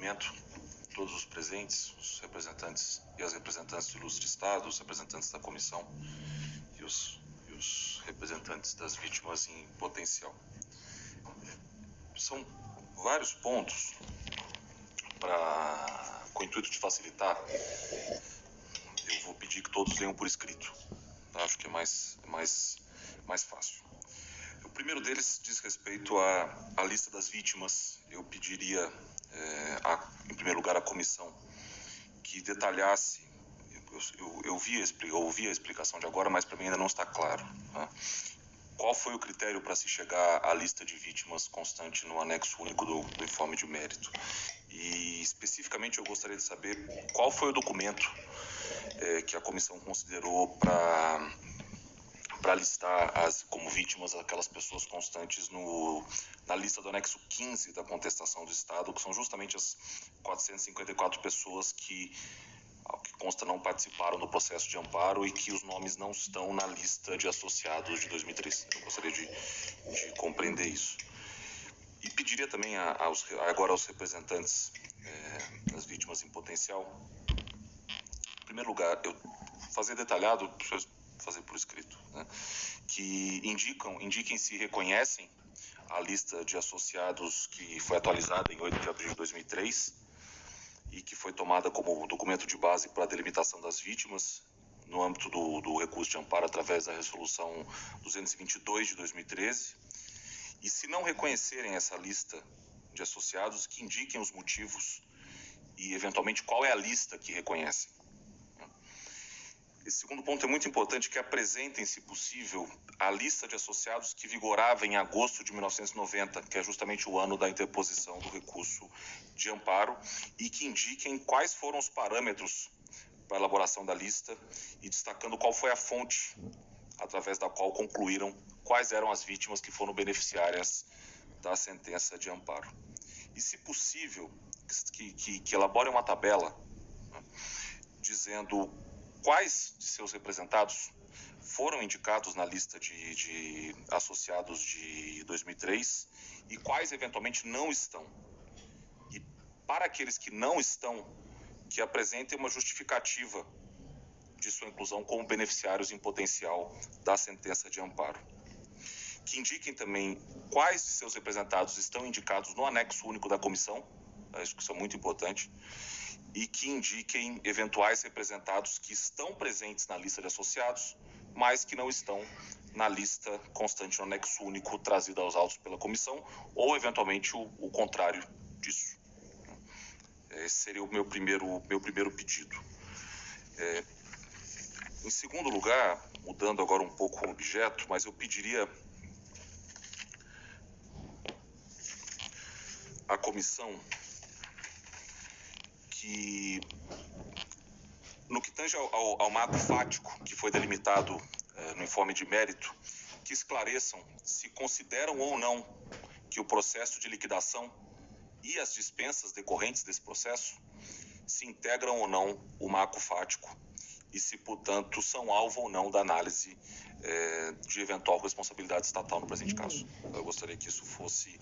cumprimento todos os presentes, os representantes e as representantes do Ilustre Estado, os representantes da comissão e os representantes das vítimas em potencial. São vários pontos com o intuito de facilitar. Eu vou pedir que todos leiam por escrito, tá? Acho que é mais fácil. O primeiro deles diz respeito à lista das vítimas. Eu pediria, em primeiro lugar, à comissão que detalhasse. Eu ouvi a explicação de agora, mas para mim ainda não está claro, tá? Qual foi o critério para se chegar à lista de vítimas constante no anexo único do informe de mérito? E, especificamente, eu gostaria de saber qual foi o documento que a comissão considerou para listar como vítimas aquelas pessoas constantes na lista do anexo 15 da contestação do Estado, que são justamente as 454 pessoas que, ao que consta, não participaram do processo de amparo e que os nomes não estão na lista de associados de 2003. Eu gostaria de compreender isso. E pediria também agora aos representantes das vítimas em potencial, em primeiro lugar, eu fazer detalhado, fazer por escrito, né, que indiquem se reconhecem a lista de associados que foi atualizada em 8 de abril de 2003 e que foi tomada como documento de base para a delimitação das vítimas no âmbito do recurso de amparo através da resolução 222 de 2013. E se não reconhecerem essa lista de associados, que indiquem os motivos e, eventualmente, qual é a lista que reconhecem. Esse segundo ponto é muito importante, que apresentem, se possível, a lista de associados que vigorava em agosto de 1990, que é justamente o ano da interposição do recurso de amparo, e que indiquem quais foram os parâmetros para a elaboração da lista e destacando qual foi a fonte através da qual concluíram quais eram as vítimas que foram beneficiárias da sentença de amparo. E, se possível, que elaborem uma tabela, né, dizendo quais de seus representados foram indicados na lista de associados de 2003 e quais eventualmente não estão. E para aqueles que não estão, que apresentem uma justificativa de sua inclusão como beneficiários em potencial da sentença de amparo. Que indiquem também quais de seus representados estão indicados no anexo único da comissão, isso é muito importante, e que indiquem eventuais representados que estão presentes na lista de associados, mas que não estão na lista constante no anexo único trazida aos autos pela comissão, ou eventualmente o contrário disso. Esse seria o meu primeiro pedido. Em segundo lugar, mudando agora um pouco o objeto, mas eu pediria à comissão que, no que tange ao marco fático que foi delimitado no informe de mérito, que esclareçam se consideram ou não que o processo de liquidação e as dispensas decorrentes desse processo se integram ou não o marco fático e se, portanto, são alvo ou não da análise de eventual responsabilidade estatal no presente caso. Eu gostaria que isso fosse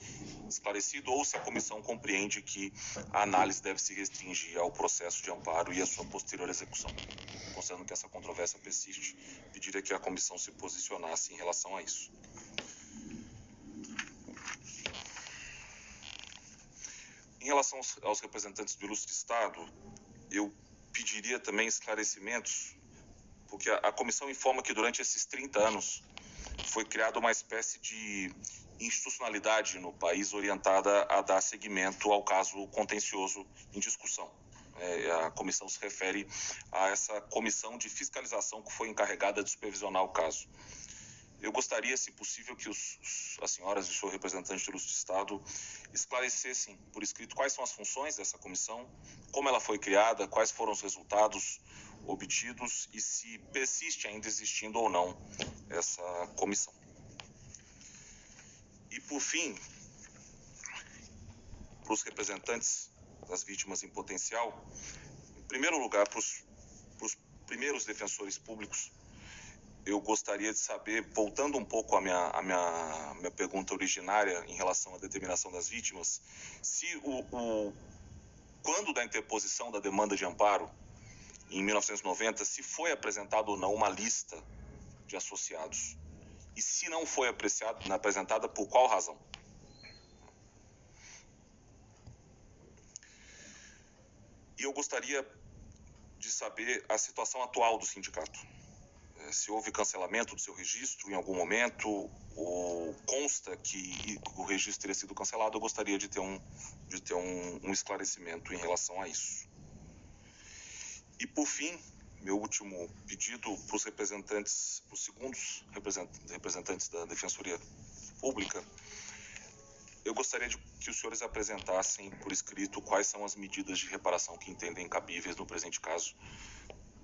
esclarecido, ou se a comissão compreende que a análise deve se restringir ao processo de amparo e à sua posterior execução. Considerando que essa controvérsia persiste, pediria que a comissão se posicionasse em relação a isso. Em relação aos representantes do Ilustre Estado, eu pediria também esclarecimentos, porque a comissão informa que durante esses 30 anos foi criada uma espécie de institucionalidade no país orientada a dar seguimento ao caso contencioso em discussão. A comissão se refere a essa comissão de fiscalização que foi encarregada de supervisionar o caso. Eu gostaria, se possível, que as senhoras e o senhor representante do Ilustre Estado esclarecessem por escrito quais são as funções dessa comissão, como ela foi criada, quais foram os resultados obtidos e se persiste ainda existindo ou não essa comissão. E, por fim, para os representantes das vítimas em potencial, em primeiro lugar, para os primeiros defensores públicos, eu gostaria de saber, voltando um pouco à minha pergunta originária em relação à determinação das vítimas, se quando da interposição da demanda de amparo, em 1990, se foi apresentada ou não uma lista de associados. E se não foi apresentada, por qual razão? E eu gostaria de saber a situação atual do sindicato. Se houve cancelamento do seu registro em algum momento, ou consta que o registro teria sido cancelado, eu gostaria de ter um esclarecimento em relação a isso. E, por fim, meu último pedido para os representantes, para os segundos representantes da Defensoria Pública, eu gostaria que os senhores apresentassem por escrito quais são as medidas de reparação que entendem cabíveis no presente caso,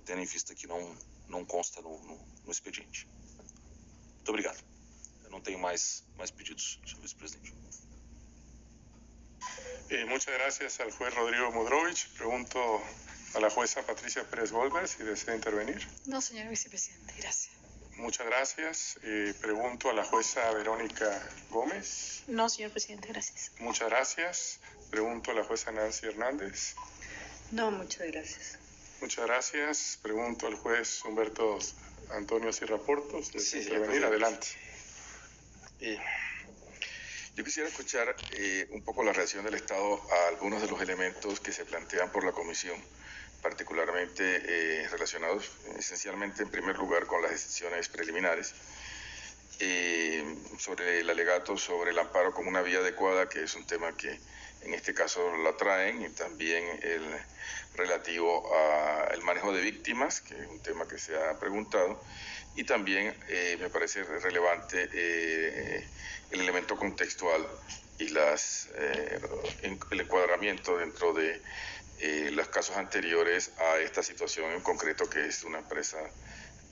tendo em vista que não consta no expediente. Muito obrigado. Eu não tenho mais pedidos, senhor vice-presidente. Muchas gracias al juez Rodrigo Mudrovich. Pregunto a la jueza Patricia Pérez Goldberg si desea intervenir. No, señor vicepresidente, gracias. Muchas gracias. Pregunto a la jueza Verónica Gómez. No, señor presidente, gracias. Muchas gracias. Pregunto a la jueza Nancy Hernández. No, muchas gracias. Muchas gracias. Pregunto al juez Humberto Antonio Sierra Portos. ¿Desea Sí, intervenir? Adelante. Yo quisiera escuchar un poco la reacción del Estado a algunos de los elementos que se plantean por la Comisión, particularmente relacionados esencialmente en primer lugar con las decisiones preliminares, sobre el alegato sobre el amparo como una vía adecuada, que es un tema que en este caso la traen, y también el relativo al manejo de víctimas, que es un tema que se ha preguntado, y también me parece relevante el elemento contextual y el encuadramiento dentro de los casos anteriores a esta situación en concreto, que es una empresa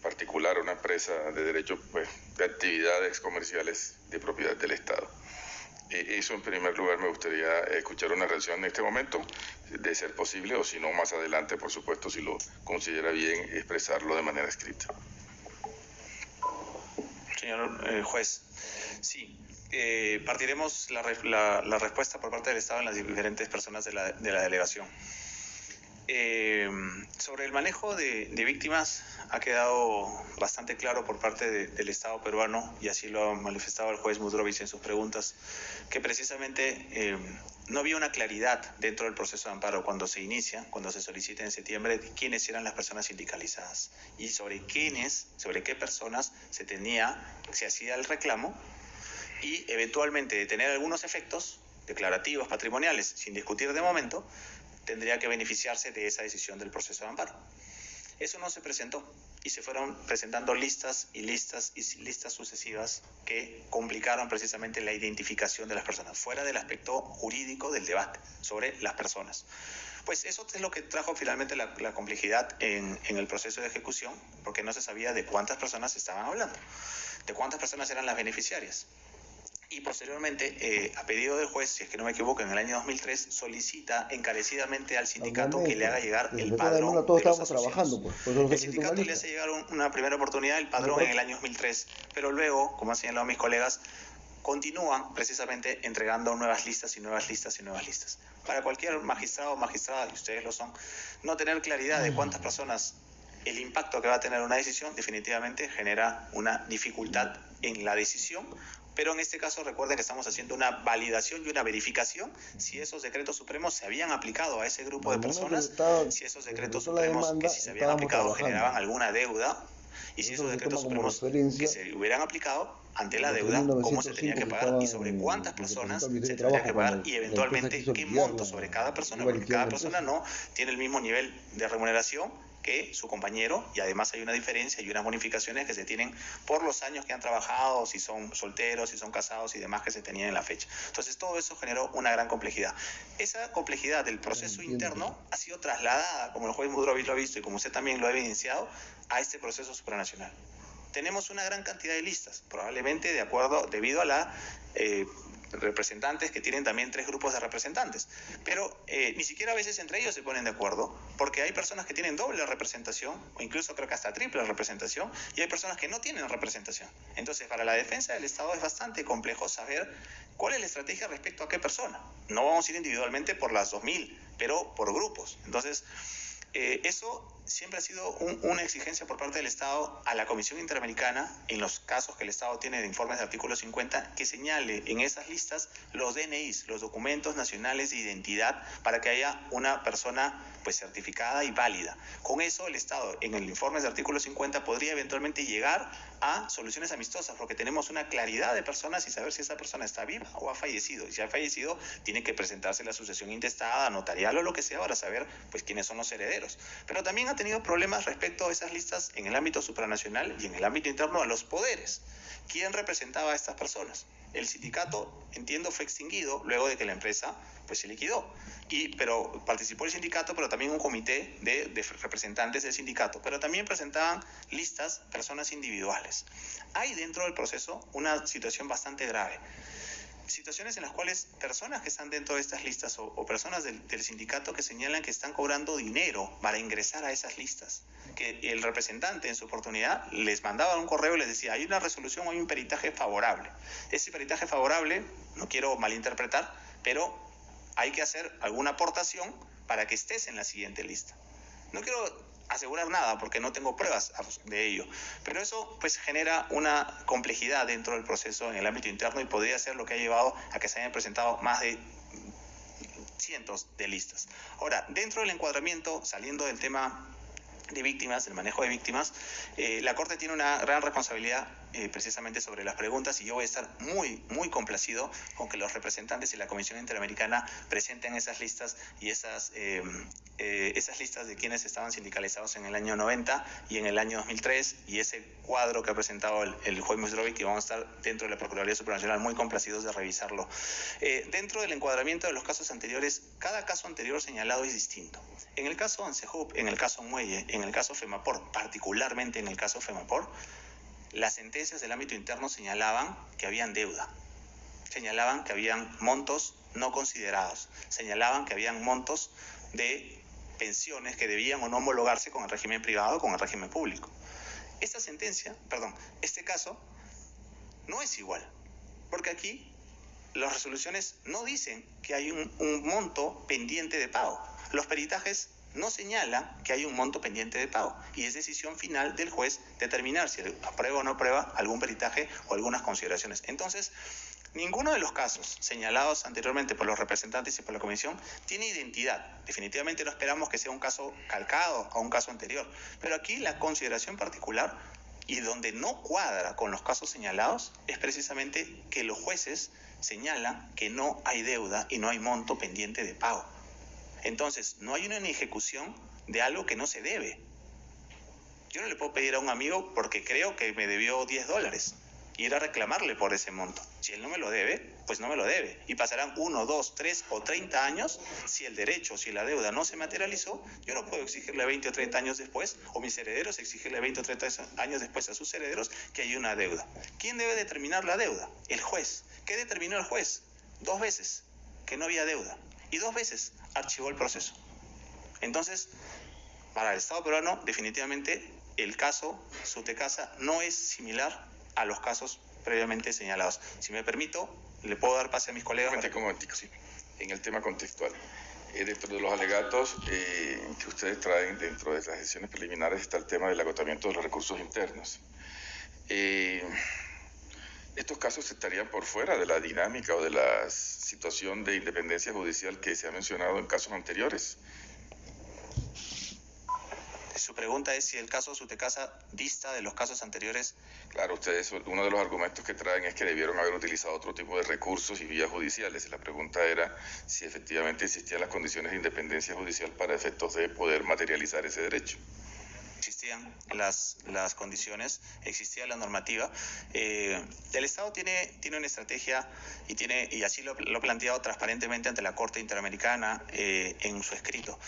particular, una empresa de derecho, pues, de actividades comerciales de propiedad del Estado. Eso en primer lugar me gustaría escuchar una reacción en este momento, de ser posible, o si no más adelante, por supuesto, si lo considera bien, expresarlo de manera escrita. Señor juez, sí, partiremos la respuesta por parte del Estado en las diferentes personas de la delegación. Sobre el manejo de víctimas ha quedado bastante claro por parte del Estado peruano, y así lo ha manifestado el juez Mudrovich en sus preguntas, que precisamente no había una claridad dentro del proceso de amparo cuando se inicia, cuando se solicita en septiembre, de quiénes eran las personas sindicalizadas y sobre qué personas se hacía el reclamo, y eventualmente de tener algunos efectos declarativos, patrimoniales, sin discutir de momento, tendría que beneficiarse de esa decisión del proceso de amparo. Eso no se presentó y se fueron presentando listas sucesivas que complicaron precisamente la identificación de las personas, fuera del aspecto jurídico del debate sobre las personas. Pues eso es lo que trajo finalmente la complejidad en el proceso de ejecución, porque no se sabía de cuántas personas estaban hablando, de cuántas personas eran las beneficiarias. Y posteriormente, a pedido del juez, si es que no me equivoco, en el año 2003, solicita encarecidamente al sindicato que le haga llegar el padrón de los asociados. El sindicato le hace llegar una primera oportunidad el padrón en el año 2003, pero luego, como han señalado mis colegas, continúan precisamente entregando nuevas listas y nuevas listas y nuevas listas. Para cualquier magistrado o magistrada, y ustedes lo son, no tener claridad de cuántas personas, el impacto que va a tener una decisión, definitivamente genera una dificultad en la decisión. Pero en este caso recuerden que estamos haciendo una validación y una verificación si esos decretos supremos se habían aplicado a ese grupo de personas, si esos decretos supremos que si se habían aplicado generaban alguna deuda, y si esos decretos supremos que se hubieran aplicado ante la deuda, cómo se tenía que pagar y sobre cuántas personas se tendría que pagar, y eventualmente qué monto sobre cada persona, porque cada persona no tiene el mismo nivel de remuneración que su compañero, y además hay una diferencia y unas bonificaciones que se tienen por los años que han trabajado, si son solteros, si son casados y demás que se tenían en la fecha. Entonces todo eso generó una gran complejidad. Esa complejidad del proceso interno ha sido trasladada, como el juez Mudrovich lo ha visto y como usted también lo ha evidenciado, a este proceso supranacional. Tenemos una gran cantidad de listas, probablemente debido a la representantes que tienen también 3 grupos de representantes, pero ni siquiera a veces entre ellos se ponen de acuerdo, porque hay personas que tienen doble representación, o incluso creo que hasta triple representación, y hay personas que no tienen representación. Entonces, para la defensa del Estado es bastante complejo saber cuál es la estrategia respecto a qué persona. No vamos a ir individualmente por las 2000 pero por grupos. Entonces, eso siempre ha sido una exigencia por parte del Estado a la Comisión Interamericana, en los casos que el Estado tiene de informes de artículo 50, que señale en esas listas los DNIs, los documentos nacionales de identidad, para que haya una persona pues certificada y válida. Con eso el Estado en el informe de artículo 50 podría eventualmente llegar a soluciones amistosas, porque tenemos una claridad de personas y saber si esa persona está viva o ha fallecido. Y si ha fallecido, tiene que presentarse la sucesión intestada, notarial o lo que sea, para saber pues quiénes son los herederos. Pero también ha tenido problemas respecto a esas listas en el ámbito supranacional y en el ámbito interno a los poderes. ¿Quién representaba a estas personas? El sindicato, entiendo, fue extinguido luego de que la empresa pues se liquidó. Pero participó el sindicato, pero también un comité de representantes del sindicato. Pero también presentaban listas personas individuales. Hay dentro del proceso una situación bastante grave. Situaciones en las cuales personas que están dentro de estas listas o personas del sindicato que señalan que están cobrando dinero para ingresar a esas listas, que el representante en su oportunidad les mandaba un correo y les decía, hay una resolución o hay un peritaje favorable. Ese peritaje favorable, no quiero malinterpretar, pero hay que hacer alguna aportación para que estés en la siguiente lista. No quiero asegurar nada porque no tengo pruebas de ello, pero eso pues genera una complejidad dentro del proceso en el ámbito interno y podría ser lo que ha llevado a que se hayan presentado más de cientos de listas. Ahora, dentro del encuadramiento, saliendo del tema de víctimas, el manejo de víctimas, la Corte tiene una gran responsabilidad precisamente sobre las preguntas, y yo voy a estar muy complacido con que los representantes de la Comisión Interamericana presenten esas listas y esas listas de quienes estaban sindicalizados en el año 90 y en el año 2003, y ese cuadro que ha presentado el juez Musdrovic, que vamos a estar dentro de la Procuraduría Supranacional muy complacidos de revisarlo. Dentro del encuadramiento de los casos anteriores, cada caso anterior señalado es distinto. En el caso ANSEJUP, en el caso Muelle, en el caso FEMAPOR, particularmente en el caso FEMAPOR, las sentencias del ámbito interno señalaban que habían deuda, señalaban que habían montos no considerados, señalaban que habían montos de pensiones que debían o no homologarse con el régimen privado o con el régimen público. Este caso no es igual, porque aquí las resoluciones no dicen que hay un monto pendiente de pago. Los peritajes no señalan que hay un monto pendiente de pago, y es decisión final del juez determinar si aprueba o no aprueba algún peritaje o algunas consideraciones. Entonces, ninguno de los casos señalados anteriormente por los representantes y por la Comisión tiene identidad. Definitivamente no esperamos que sea un caso calcado a un caso anterior, pero aquí la consideración particular y donde no cuadra con los casos señalados es precisamente que los jueces señalan que no hay deuda y no hay monto pendiente de pago. Entonces, no hay una ejecución de algo que no se debe. Yo no le puedo pedir a un amigo porque creo que me debió $10 y ir a reclamarle por ese monto. Si él no me lo debe, pues no me lo debe. Y pasarán 1, 2, 3 o 30 años. Si el derecho, si la deuda no se materializó, yo no puedo exigirle 20 o 30 años después, o mis herederos exigirle 20 o 30 años después a sus herederos que hay una deuda. ¿Quién debe determinar la deuda? El juez. ¿Qué determinó el juez? 2 veces que no había deuda. Y 2 veces archivó el proceso. Entonces, para el Estado peruano, definitivamente el caso Sutecasa no es similar a los casos previamente señalados. Si me permito, le puedo dar pase a mis colegas. Un momentico. Sí. En el tema contextual, dentro de los alegatos que ustedes traen dentro de las decisiones preliminares está el tema del agotamiento de los recursos internos. Estos casos estarían por fuera de la dinámica o de la situación de independencia judicial que se ha mencionado en casos anteriores. Su pregunta es si el caso Sutecasa dista de los casos anteriores. Claro, ustedes, uno de los argumentos que traen es que debieron haber utilizado otro tipo de recursos y vías judiciales. La pregunta era si efectivamente existían las condiciones de independencia judicial para efectos de poder materializar ese derecho. Existían las condiciones, existía la normativa. El Estado tiene una estrategia y así lo ha planteado transparentemente ante la Corte Interamericana en su escrito.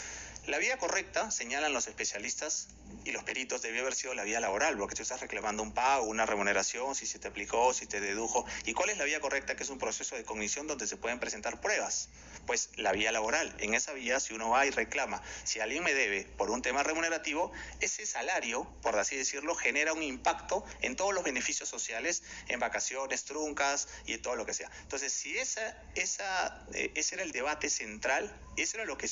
La vía correcta, señalan los especialistas y los peritos, debió haber sido la vía laboral, porque tú estás reclamando un pago, una remuneración, si se te aplicó, si te dedujo. ¿Y cuál es la vía correcta? Que es un proceso de cognición donde se pueden presentar pruebas. Pues la vía laboral. En esa vía, si uno va y reclama, si alguien me debe por un tema remunerativo, ese salario, por así decirlo, genera un impacto en todos los beneficios sociales, en vacaciones, truncas y en todo lo que sea. Entonces, si ese era el debate central, eso era lo que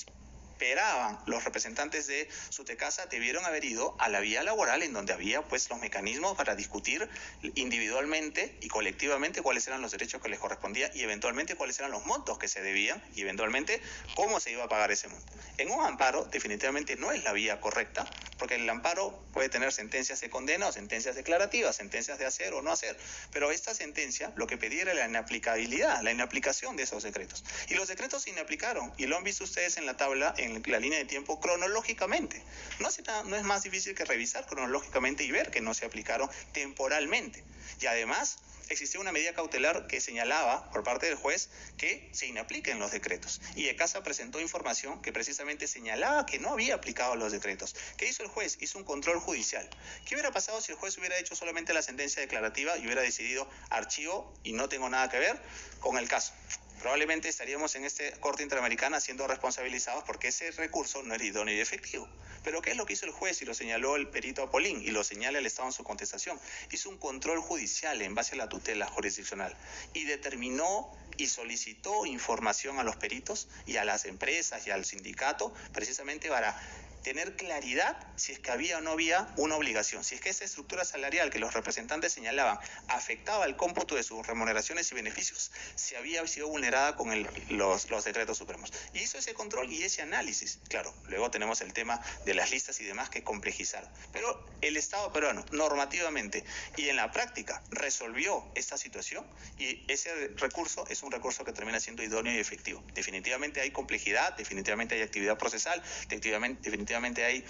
esperaban los representantes de Sutecasa debieron haber ido a la vía laboral, en donde había pues los mecanismos para discutir individualmente y colectivamente cuáles eran los derechos que les correspondía y eventualmente cuáles eran los montos que se debían y eventualmente cómo se iba a pagar ese monto. En un amparo definitivamente no es la vía correcta, porque el amparo puede tener sentencias de condena o sentencias declarativas, sentencias de hacer o no hacer, pero esta sentencia lo que pedía era la inaplicabilidad, la inaplicación de esos decretos. Y los decretos se inaplicaron, y lo han visto ustedes en la tabla, en la línea de tiempo, cronológicamente. No es más difícil que revisar cronológicamente y ver que no se aplicaron temporalmente. Y además existía una medida cautelar que señalaba por parte del juez que se inapliquen los decretos. Y ECASA presentó información que precisamente señalaba que no había aplicado los decretos. ¿Qué hizo el juez? Hizo un control judicial. ¿Qué hubiera pasado si el juez hubiera hecho solamente la sentencia declarativa y hubiera decidido archivo y no tengo nada que ver con el caso? Probablemente estaríamos en esta Corte Interamericana siendo responsabilizados porque ese recurso no era idóneo y efectivo. Pero ¿qué es lo que hizo el juez? Y lo señaló el perito Apolín y lo señala el Estado en su contestación. Hizo un control judicial en base a la tutela jurisdiccional y determinó y solicitó información a los peritos y a las empresas y al sindicato precisamente para tener claridad si es que había o no había una obligación, si es que esa estructura salarial que los representantes señalaban afectaba el cómputo de sus remuneraciones y beneficios, si había sido vulnerada con los decretos supremos. Y hizo ese control y ese análisis. Claro, luego tenemos el tema de las listas y demás que complejizaron. Pero el Estado peruano, normativamente y en la práctica, resolvió esta situación y ese recurso es un recurso que termina siendo idóneo y efectivo. Definitivamente hay complejidad, definitivamente hay actividad procesal, definitivamente hay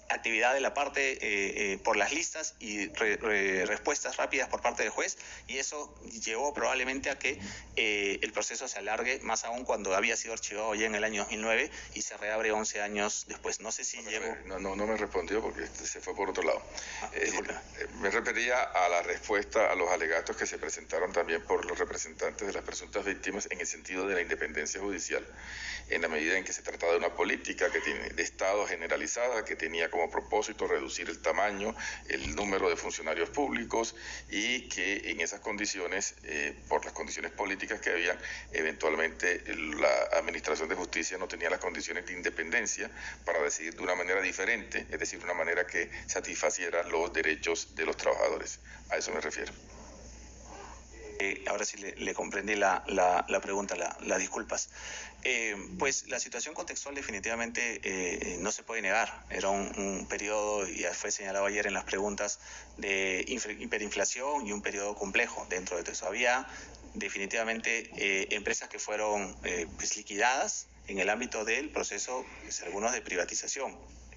actividad de la parte por las listas y respuestas rápidas por parte del juez, y eso llevó probablemente a que el proceso se alargue, más aún cuando había sido archivado ya en el año 2009 y se reabre 11 años después. No sé si No me respondió porque se fue por otro lado. Disculpe. Me refería a la respuesta a los alegatos que se presentaron también por los representantes de las presuntas víctimas en el sentido de la independencia judicial, en la medida en que se trataba de una política de Estado generalizada que tenía como propósito reducir el tamaño, el número de funcionarios públicos y que en esas condiciones, por las condiciones políticas que habían, eventualmente la Administración de Justicia no tenía las condiciones de independencia para decidir de una manera diferente, es decir, de una manera que satisfaciera los derechos de los trabajadores. A eso me refiero. Ahora sí le comprendí la pregunta, las disculpas. Pues la situación contextual definitivamente no se puede negar. Era un periodo, y fue señalado ayer en las preguntas, de hiperinflación y un periodo complejo. Dentro de eso había definitivamente empresas que fueron pues liquidadas en el ámbito del proceso, pues, algunos de privatización.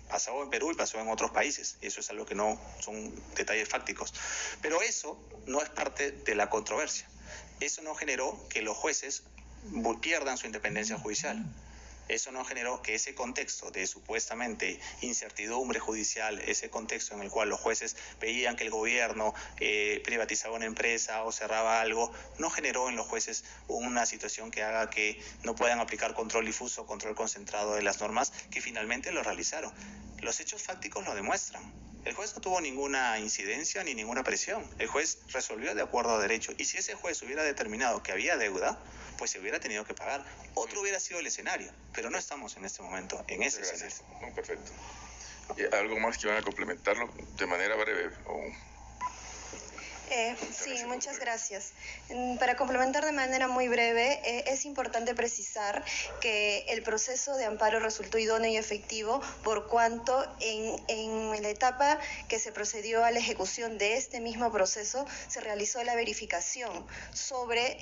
Pasó en Perú y pasó en otros países. Eso es algo que no son detalles fácticos. Pero eso no es parte de la controversia. Eso no generó que los jueces pierdan su independencia judicial. Eso no generó que ese contexto de supuestamente incertidumbre judicial, ese contexto en el cual los jueces veían que el gobierno privatizaba una empresa o cerraba algo, no generó en los jueces una situación que haga que no puedan aplicar control difuso, control concentrado de las normas, que finalmente lo realizaron. Los hechos fácticos lo demuestran. El juez no tuvo ninguna incidencia ni ninguna presión. El juez resolvió de acuerdo a derecho. Y si ese juez hubiera determinado que había deuda, pues se hubiera tenido que pagar. Otro hubiera sido el escenario, pero no estamos en este momento en ese escenario. No, perfecto. ¿Y algo más que van a complementarlo de manera breve? Sí, muchas gracias. Para complementar de manera muy breve, es importante precisar que el proceso de amparo resultó idóneo y efectivo por cuanto en la etapa que se procedió a la ejecución de este mismo proceso se realizó la verificación sobre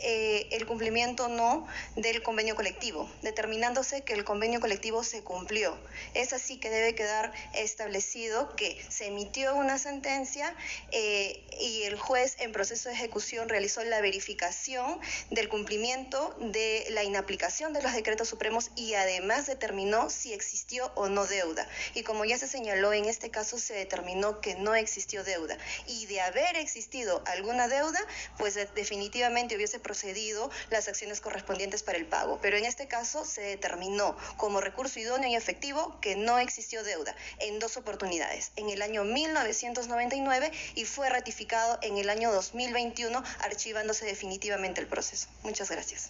el cumplimiento o no del convenio colectivo, determinándose que el convenio colectivo se cumplió. Es así que debe quedar establecido que se emitió una sentencia y el juez en proceso de ejecución realizó la verificación del cumplimiento de la inaplicación de los decretos supremos y además determinó si existió o no deuda. Y como ya se señaló, en este caso se determinó que no existió deuda. Y de haber existido alguna deuda, pues definitivamente hubiese procedido las acciones correspondientes para el pago. Pero en este caso se determinó como recurso idóneo y efectivo que no existió deuda en dos oportunidades, en el año 1999 y fue ratificado en el año 2021, archivándose definitivamente el proceso. Muchas gracias.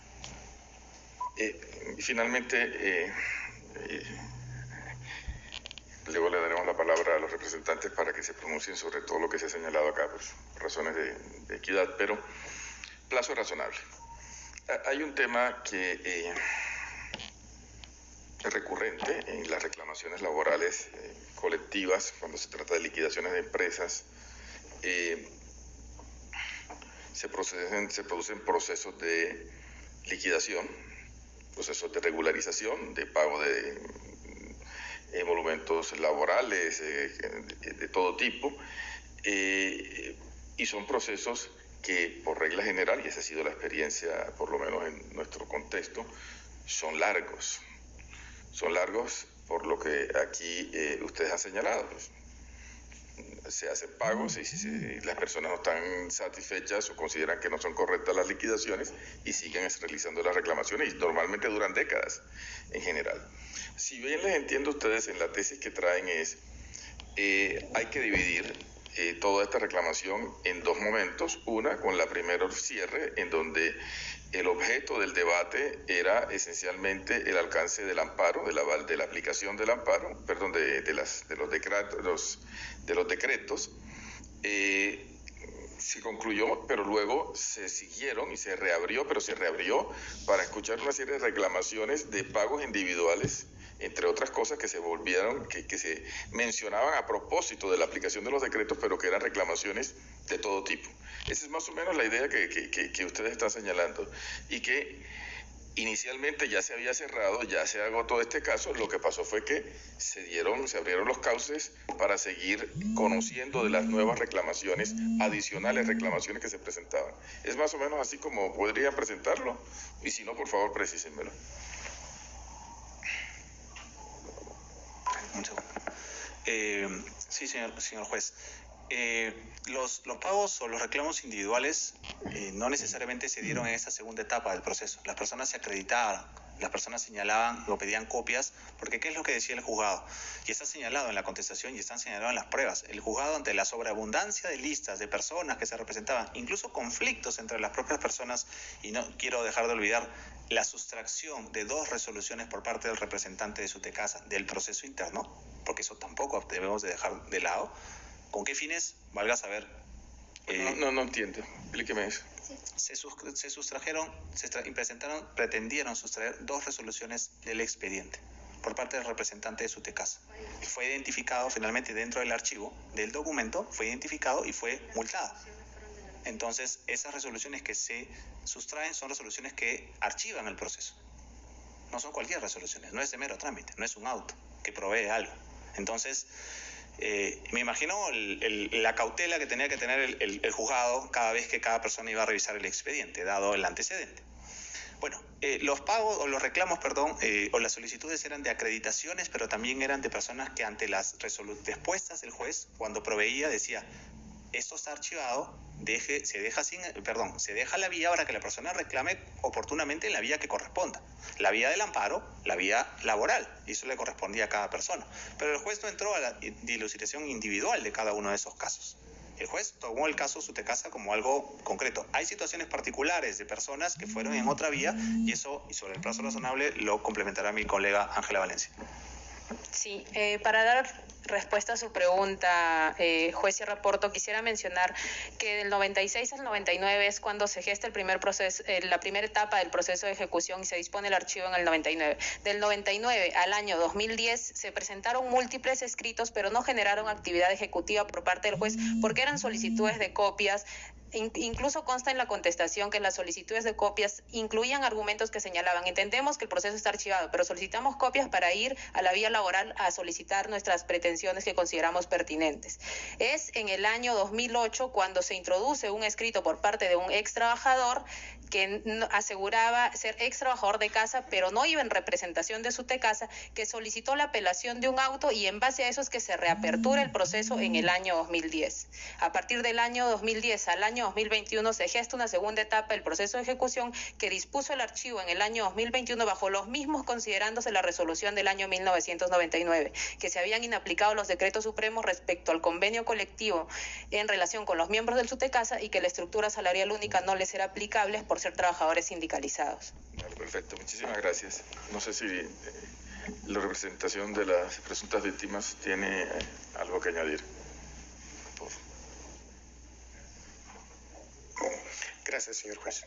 Y finalmente, luego le daremos la palabra a los representantes para que se pronuncien sobre todo lo que se ha señalado acá por razones de equidad, pero plazo razonable. Hay un tema que es recurrente en las reclamaciones laborales colectivas cuando se trata de liquidaciones de empresas. Se producen procesos de liquidación, procesos de regularización, de pago de emolumentos laborales de todo tipo, y son procesos que por regla general, y esa ha sido la experiencia por lo menos en nuestro contexto, son largos. Son largos por lo que aquí ustedes han señalado. Pues, se hacen pagos y si las personas no están satisfechas o consideran que no son correctas las liquidaciones y siguen realizando las reclamaciones, y normalmente duran décadas en general. Si bien les entiendo a ustedes en la tesis que traen es, hay que dividir toda esta reclamación en dos momentos. Una, con la primera cierre, en donde el objeto del debate era esencialmente el alcance del amparo, de la aplicación del amparo, perdón, de los decretos. Se concluyó, pero luego se siguieron y se reabrió, pero se reabrió para escuchar una serie de reclamaciones de pagos individuales, entre otras cosas que se volvieron, que se mencionaban a propósito de la aplicación de los decretos, pero que eran reclamaciones de todo tipo. Esa es más o menos la idea que ustedes están señalando, y que inicialmente ya se había cerrado, ya se agotó este caso. Lo que pasó fue que se abrieron los cauces para seguir conociendo de las nuevas reclamaciones, adicionales reclamaciones que se presentaban. Es más o menos así como podría presentarlo, y si no, por favor, precísenmelo. Un segundo. Sí, señor juez. Los pagos o los reclamos individuales no necesariamente se dieron en esta segunda etapa del proceso. Las personas se acreditaban, las personas señalaban o pedían copias, porque ¿qué es lo que decía el juzgado? Y está señalado en la contestación y está señalado en las pruebas. El juzgado, ante la sobreabundancia de listas de personas que se representaban, incluso conflictos entre las propias personas, y no quiero dejar de olvidar la sustracción de 2 resoluciones por parte del representante de SUTECASA del proceso interno, porque eso tampoco debemos de dejar de lado. ¿Con qué fines? Valga saber. No entiendo. Explíqueme eso. Se sustrajeron, pretendieron sustraer 2 resoluciones del expediente por parte del representante de SUTECASA. Fue identificado finalmente dentro del archivo del documento, fue identificado y fue multado. Entonces, esas resoluciones que se sustraen son resoluciones que archivan el proceso. No son cualquier resolución, no es de mero trámite, no es un auto que provee algo. Entonces, me imagino la cautela que tenía que tener el juzgado cada vez que cada persona iba a revisar el expediente, dado el antecedente. Bueno, los pagos o los reclamos, o las solicitudes eran de acreditaciones, pero también eran de personas que ante las respuestas del juez, cuando proveía, decía: esto está archivado, se deja la vía para que la persona reclame oportunamente en la vía que corresponda. La vía del amparo, la vía laboral, y eso le correspondía a cada persona. Pero el juez no entró a la dilucidación individual de cada uno de esos casos. El juez tomó el caso SUTECASA como algo concreto. Hay situaciones particulares de personas que fueron en otra vía, y sobre el plazo razonable lo complementará mi colega Ángela Valencia. Sí, para dar respuesta a su pregunta, juez Sierra Porto, quisiera mencionar que del 96 al 99 es cuando se gesta el primer proceso, la primera etapa del proceso de ejecución, y se dispone el archivo en el 99. Del 99 al año 2010 se presentaron múltiples escritos, pero no generaron actividad ejecutiva por parte del juez porque eran solicitudes de copias. Incluso consta en la contestación que las solicitudes de copias incluían argumentos que señalaban: entendemos que el proceso está archivado, pero solicitamos copias para ir a la vía laboral a solicitar nuestras pretensiones que consideramos pertinentes. Es en el año 2008 cuando se introduce un escrito por parte de un ex trabajador que aseguraba ser ex trabajador de casa, pero no iba en representación de SUTECASA, que solicitó la apelación de un auto, y en base a eso es que se reapertura el proceso en el año 2010. A partir del año 2010 al año 2021 se gesta una segunda etapa del proceso de ejecución que dispuso el archivo en el año 2021 bajo los mismos, considerándose la resolución del año 1999, que se habían inaplicado los decretos supremos respecto al convenio colectivo en relación con los miembros del SUTECASA y que la estructura salarial única no les era aplicable por por ser trabajadores sindicalizados. Vale, perfecto, muchísimas gracias. No sé si la representación de las presuntas víctimas tiene algo que añadir. Gracias, señor juez.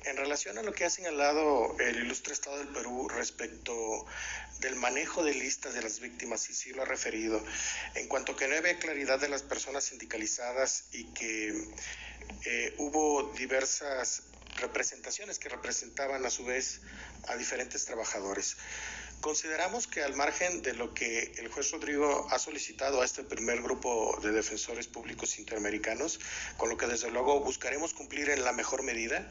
En relación a lo que ha señalado el ilustre Estado del Perú respecto del manejo de listas de las víctimas, y sí lo ha referido, en cuanto que no había claridad de las personas sindicalizadas y que hubo diversas representaciones que representaban a su vez a diferentes trabajadores. Consideramos que al margen de lo que el juez Rodrigo ha solicitado a este primer grupo de defensores públicos interamericanos, con lo que desde luego buscaremos cumplir en la mejor medida,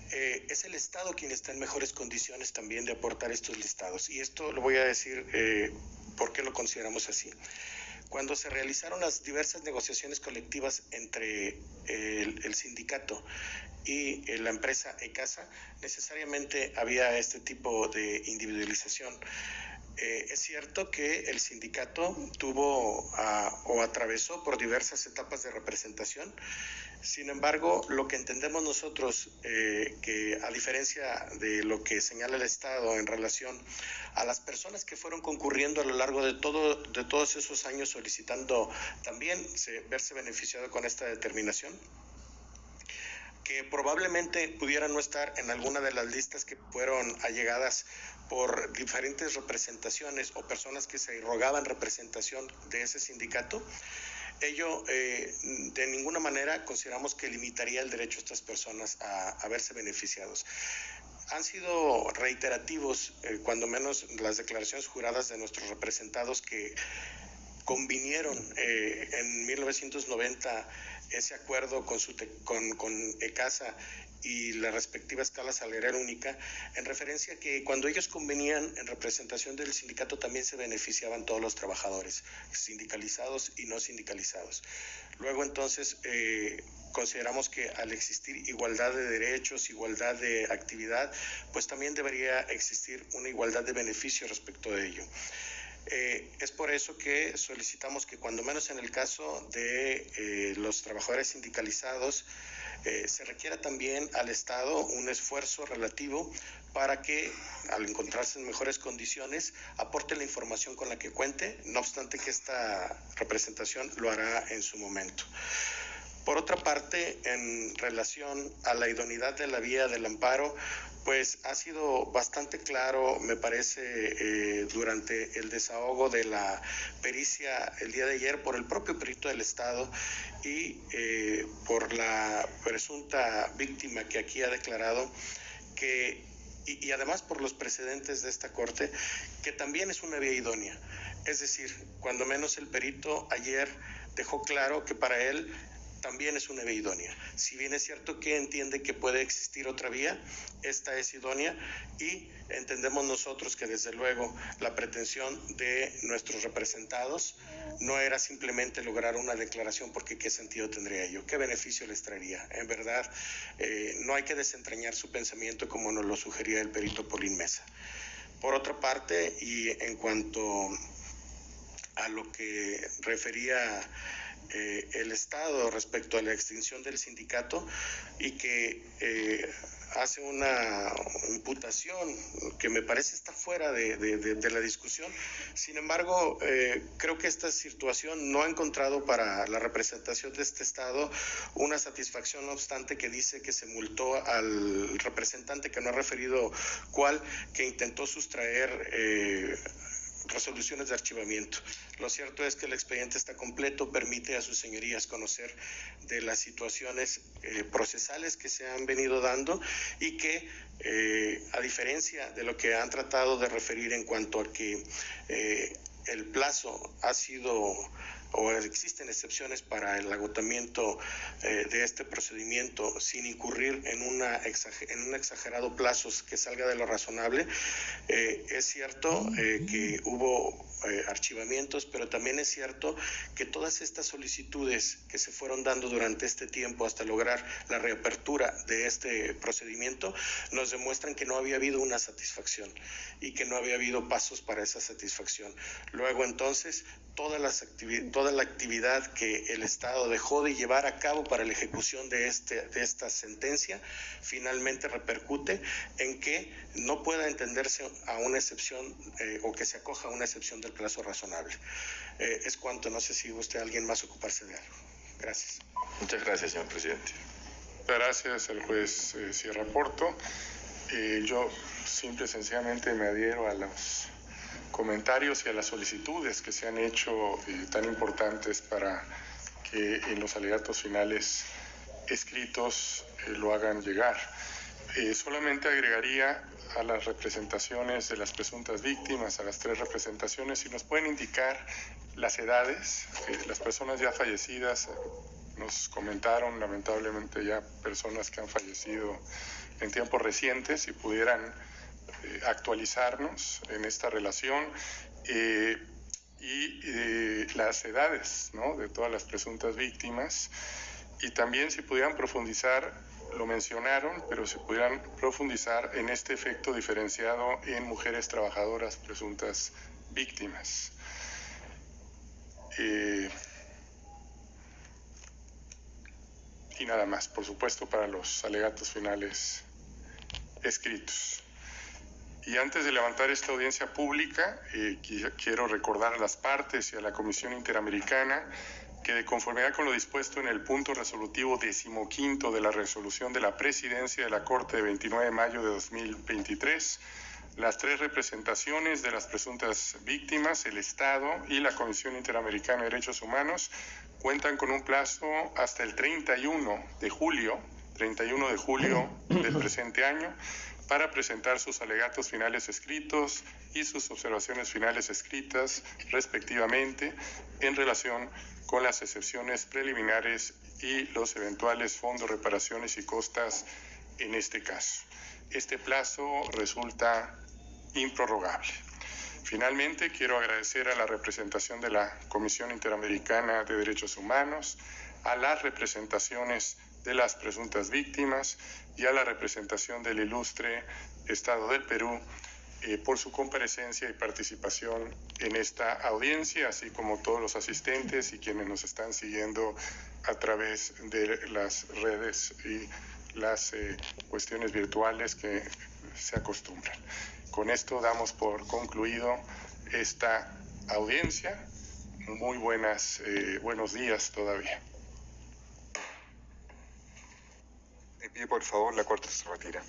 es el Estado quien está en mejores condiciones también de aportar estos listados. Y esto lo voy a decir por qué lo consideramos así. Cuando se realizaron las diversas negociaciones colectivas entre el sindicato y la empresa ECASA, necesariamente había este tipo de individualización. Es cierto que el sindicato tuvo o atravesó por diversas etapas de representación. Sin embargo, lo que entendemos nosotros, que a diferencia de lo que señala el Estado en relación a las personas que fueron concurriendo a lo largo de todos esos años solicitando también verse beneficiado con esta determinación, que probablemente pudieran no estar en alguna de las listas que fueron allegadas por diferentes representaciones o personas que se rogaban representación de ese sindicato, ello de ninguna manera consideramos que limitaría el derecho de estas personas a verse beneficiados. Han sido reiterativos, cuando menos las declaraciones juradas de nuestros representados que convinieron en 1990 ese acuerdo con ECASA y la respectiva escala salarial única, en referencia a que cuando ellos convenían en representación del sindicato también se beneficiaban todos los trabajadores, sindicalizados y no sindicalizados. Luego entonces consideramos que al existir igualdad de derechos, igualdad de actividad, pues también debería existir una igualdad de beneficio respecto de ello. Es por eso que solicitamos que cuando menos en el caso de los trabajadores sindicalizados se requiera también al Estado un esfuerzo relativo para que al encontrarse en mejores condiciones aporte la información con la que cuente, no obstante que esta representación lo hará en su momento. Por otra parte, en relación a la idoneidad de la vía del amparo, pues ha sido bastante claro, me parece, durante el desahogo de la pericia el día de ayer por el propio perito del Estado y por la presunta víctima que aquí ha declarado que, y además por los precedentes de esta Corte, que también es una vía idónea. Es decir, cuando menos el perito ayer dejó claro que para él también es una vía idónea. Si bien es cierto que entiende que puede existir otra vía, esta es idónea y entendemos nosotros que desde luego la pretensión de nuestros representados no era simplemente lograr una declaración, porque ¿qué sentido tendría ello? ¿Qué beneficio les traería? En verdad, no hay que desentrañar su pensamiento como nos lo sugería el perito Paulín Mesa. Por otra parte, y en cuanto a lo que refería el Estado respecto a la extinción del sindicato y que hace una imputación que me parece está fuera de la discusión. Sin embargo, creo que esta situación no ha encontrado para la representación de este Estado una satisfacción, no obstante que dice que se multó al representante, que no ha referido cuál, que intentó sustraer resoluciones de archivamiento. Lo cierto es que el expediente está completo, permite a sus señorías conocer de las situaciones procesales que se han venido dando y que, a diferencia de lo que han tratado de referir en cuanto a que el plazo ha sido o existen excepciones para el agotamiento de este procedimiento sin incurrir en un exagerado plazo que salga de lo razonable. Es cierto que hubo archivamientos, pero también es cierto que todas estas solicitudes que se fueron dando durante este tiempo hasta lograr la reapertura de este procedimiento nos demuestran que no había habido una satisfacción y que no había habido pasos para esa satisfacción. Luego entonces todas toda la actividad que el Estado dejó de llevar a cabo para la ejecución de esta sentencia, finalmente repercute en que no pueda entenderse a una excepción o que se acoja a una excepción del plazo razonable. Es cuanto, no sé si guste alguien más ocuparse de algo. Gracias. Muchas gracias, señor presidente. Gracias al juez Sierra Porto. Yo simple y sencillamente me adhiero a los comentarios y a las solicitudes que se han hecho tan importantes para que en los alegatos finales escritos lo hagan llegar. Solamente agregaría a las representaciones de las presuntas víctimas, a las 3 representaciones, si nos pueden indicar las edades, las personas ya fallecidas. Nos comentaron lamentablemente ya personas que han fallecido en tiempos recientes, si pudieran actualizarnos en esta relación y las edades, ¿no?, de todas las presuntas víctimas, y también si pudieran profundizar, lo mencionaron, pero si pudieran profundizar en este efecto diferenciado en mujeres trabajadoras presuntas víctimas. Y nada más, por supuesto, para los alegatos finales escritos. Y antes de levantar esta audiencia pública, quiero recordar a las partes y a la Comisión Interamericana que, de conformidad con lo dispuesto en el punto resolutivo 15º de la resolución de la Presidencia de la Corte de 29 de mayo de 2023, las 3 representaciones de las presuntas víctimas, el Estado y la Comisión Interamericana de Derechos Humanos, cuentan con un plazo hasta el 31 de julio del presente año para presentar sus alegatos finales escritos y sus observaciones finales escritas, respectivamente, en relación con las excepciones preliminares y los eventuales fondos, reparaciones y costas en este caso. Este plazo resulta improrrogable. Finalmente, quiero agradecer a la representación de la Comisión Interamericana de Derechos Humanos, a las representaciones de las presuntas víctimas y a la representación del ilustre Estado del Perú por su comparecencia y participación en esta audiencia, así como todos los asistentes y quienes nos están siguiendo a través de las redes y las cuestiones virtuales que se acostumbran. Con esto damos por concluido esta audiencia. Muy buenos días todavía. De pie, por favor, la Corte se retira.